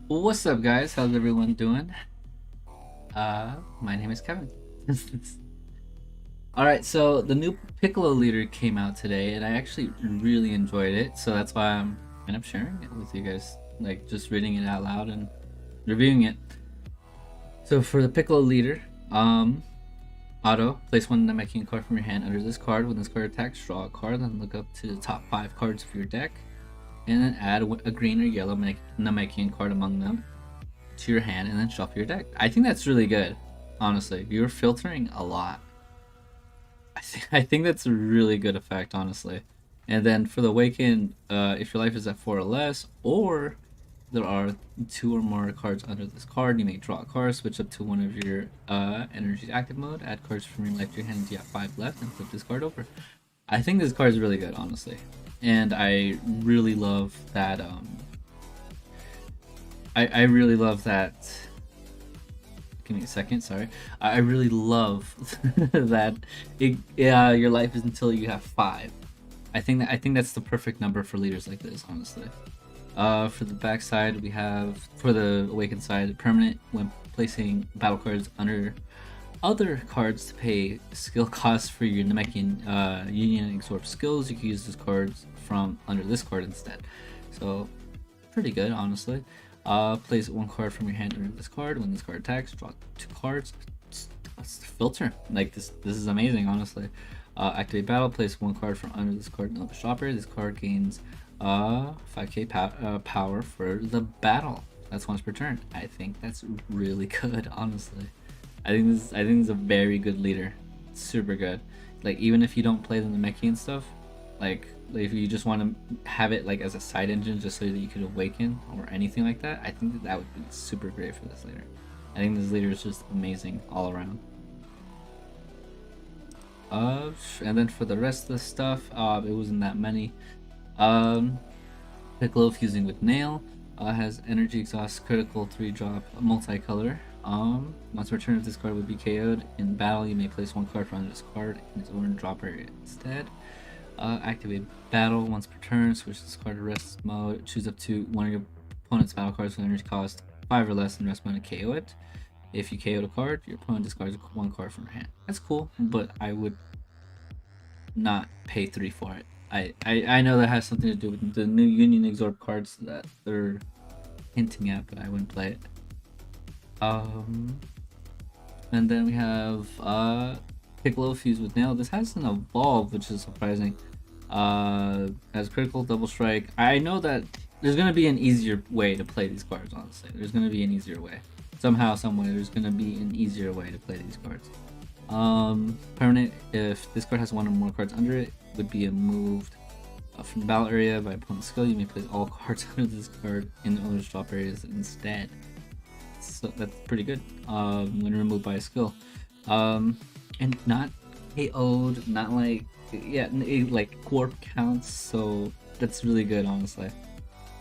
What's up, guys? How's everyone doing? My name is Kevin. All right, so the new Piccolo leader came out today, and I actually really enjoyed it. So that's why I'm kind of sharing it with you guys, like just reading it out loud and reviewing it. So for the Piccolo leader, auto place one Namekian card from your hand under this card. When this card attacks, draw a card, then look up to the top 5 cards of your deck, and then add a green or yellow Namekian card among them to your hand and then shuffle your deck. I think that's really good, honestly. You're filtering a lot. I think that's a really good effect, honestly. And then for the Awaken, if your life is at 4 or less, or there are 2 or more cards under this card, you may draw a card, switch up to one of your energies active mode, add cards from your life to your hand until you have 5 left, and flip this card over. I think this card is really good, honestly. And I really love that. I really love that. Give me a second, sorry. I really love that your life is until you have 5. I think that's the perfect number for leaders like this, honestly. For the back side, we have for the awakened side, permanent when placing battle cards under other cards to pay skill costs for your Namekian Union and Absorb skills. You can use those cards from under this card instead. So pretty good, honestly. Place 1 card from your hand under this card. When this card attacks, draw 2 cards. Let's filter. Like this is amazing, honestly. Activate battle. Place 1 card from under this card in the shopper. This card gains 5k power for the battle. That's once per turn. I think that's really good, honestly. I think this is a very good leader. Super good. Like even if you don't play the Namekian stuff, like if you just want to have it like as a side engine just so that you could awaken or anything like that, I think that would be super great for this leader. I think this leader is just amazing all around. And then for the rest of the stuff, it wasn't that many. Piccolo fusing with Nail has energy exhaust, critical 3-drop, multicolor. Once return of this card would be KO'd in battle, you may place 1 card from this card in its own drop area instead. Activate battle once per turn, switch this card to rest mode, choose up to one of your opponent's battle cards with energy cost 5 or less in rest mode and KO it. If you KO'd a card, your opponent discards 1 card from your hand. That's cool, but I would not pay 3 for it. I know that has something to do with the new Union Absorb cards that they're hinting at, but I wouldn't play it. And then we have Piccolo fused with Nail. This has an evolve, which is surprising. Has critical double strike. I know that there's gonna be an easier way to play these cards. Honestly, there's gonna be an easier way. Somehow, some way, there's gonna be an easier way to play these cards. Permanent. If this card has 1 or more cards under it, would be moved from the battle area by opponent's skill. You may place all cards under this card in the owner's drop areas instead. So that's pretty good. When removed by a skill, and not KO'd, not like like warp counts. So that's really good, honestly.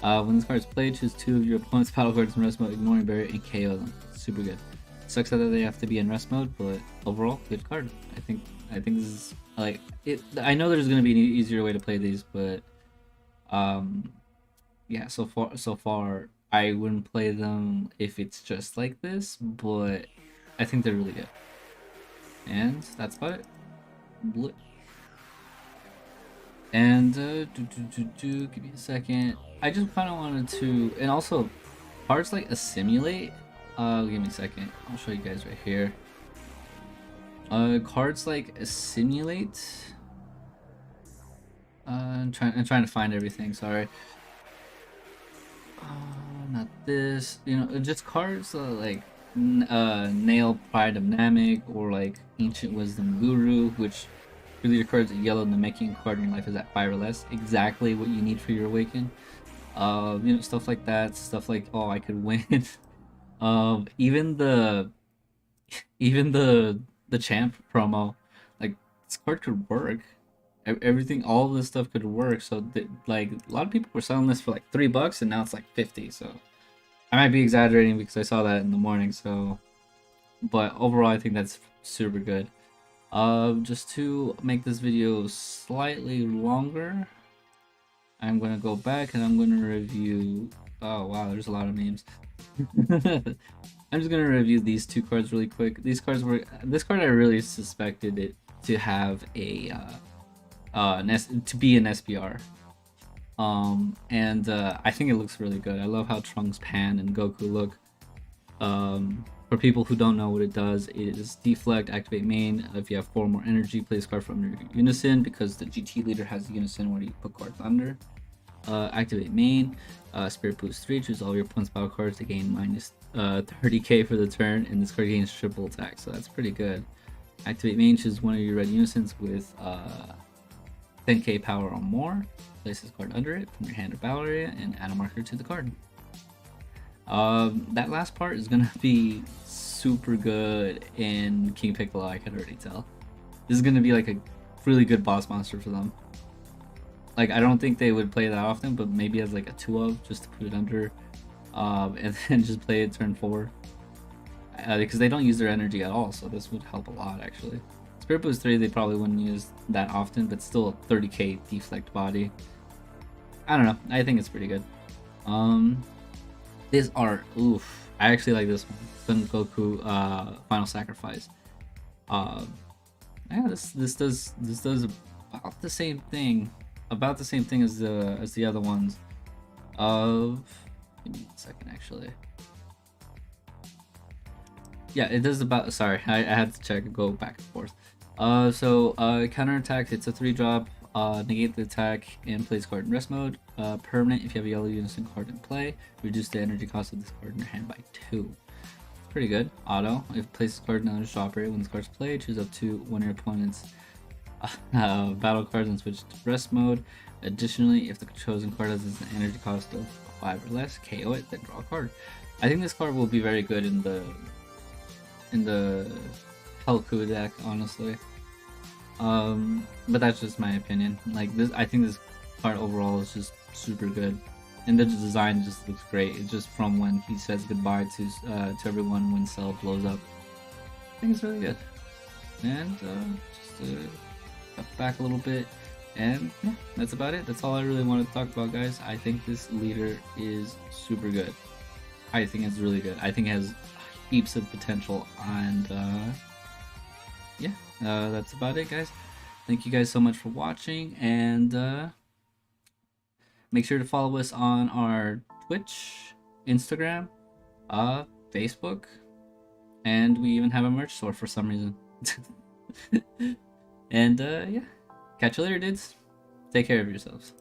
When this card is played, choose 2 of your opponent's battle cards in rest mode, ignoring barrier, and KO them. Super good. Sucks that they have to be in rest mode, but overall, good card. I think this is like it. I know there's gonna be an easier way to play these, but yeah. So far, I wouldn't play them if it's just like this, but I think they're really good. And that's about it. Blip. And give me a second. I just kind of wanted to, and also cards like Assimilate. Give me a second. I'll show you guys right here. Cards like Assimilate. I'm trying to find everything. Sorry. Not this. You know, just cards like Nail Pride of Namek or like Ancient Wisdom Guru, which really your cards yellow Namekian card in your life is at 5 or less. Exactly what you need for your awaken. You know, stuff like that. Stuff like, oh, I could win. Even the the champ promo, like this card could work. Everything, all of this stuff could work. So like a lot of people were selling this for like $3, and now it's like 50. So I might be exaggerating because I saw that in the morning. So, but overall, I think that's super good. Just to make this video slightly longer, I'm gonna go back and I'm gonna review. Oh wow, there's a lot of memes. I'm just gonna review these two cards really quick. These cards were this card I really suspected it to have a to be an SPR. And I think it looks really good. I love how Trunks, Pan, and Goku look. For people who don't know what it does, it is deflect, activate main. If you have 4 more energy, place card from your unison because the GT leader has unison where you put cards under. Activate main, Spirit Boost 3, choose all your opponent's battle cards to gain minus 30k for the turn, and this card gains triple attack, so that's pretty good. Activate main, choose one of your red unisons with 10k power or more, place this card under it from your hand or battle area, and add a marker to the card. That last part is gonna be super good in King Piccolo, I can already tell. This is gonna be like a really good boss monster for them. Like, I don't think they would play that often, but maybe as like a 2-of, just to put it under, and then just play it turn 4. Because they don't use their energy at all, so this would help a lot, actually. Spirit Boost 3, they probably wouldn't use that often, but still a 30k deflect body. I don't know, I think it's pretty good. This art, oof, I actually like this one. Son Goku, Final Sacrifice. Yeah, this does about the same thing. About the same thing as the other ones. Give me a second, actually. Yeah, it does about. Sorry, I had to check and go back and forth. So counter attack. It's a 3-drop. Negate the attack and place card in rest mode. Permanent if you have a yellow unison card in play. Reduce the energy cost of this card in your hand by 2. Pretty good. Auto. If it places card in another shop area when this card's played, choose up to one of your opponent's battle cards and switch to rest mode. Additionally, if the chosen card has an energy cost of 5 or less, KO it, then draw a card. I think this card will be very good in the Helku deck, honestly. But that's just my opinion. Like this, I think this card overall is just super good, and the design just looks great. It's just from when he says goodbye to everyone when Cell blows up. I think it's really good. And just step back a little bit, and yeah, that's about it. That's all I really wanted to talk about, guys. I think this leader is super good. I think it's really good. I think it has heaps of potential, and yeah, that's about it, guys. Thank you guys so much for watching, and make sure to follow us on our Twitch, Instagram, Facebook, and we even have a merch store for some reason. And yeah, catch you later, dudes. Take care of yourselves.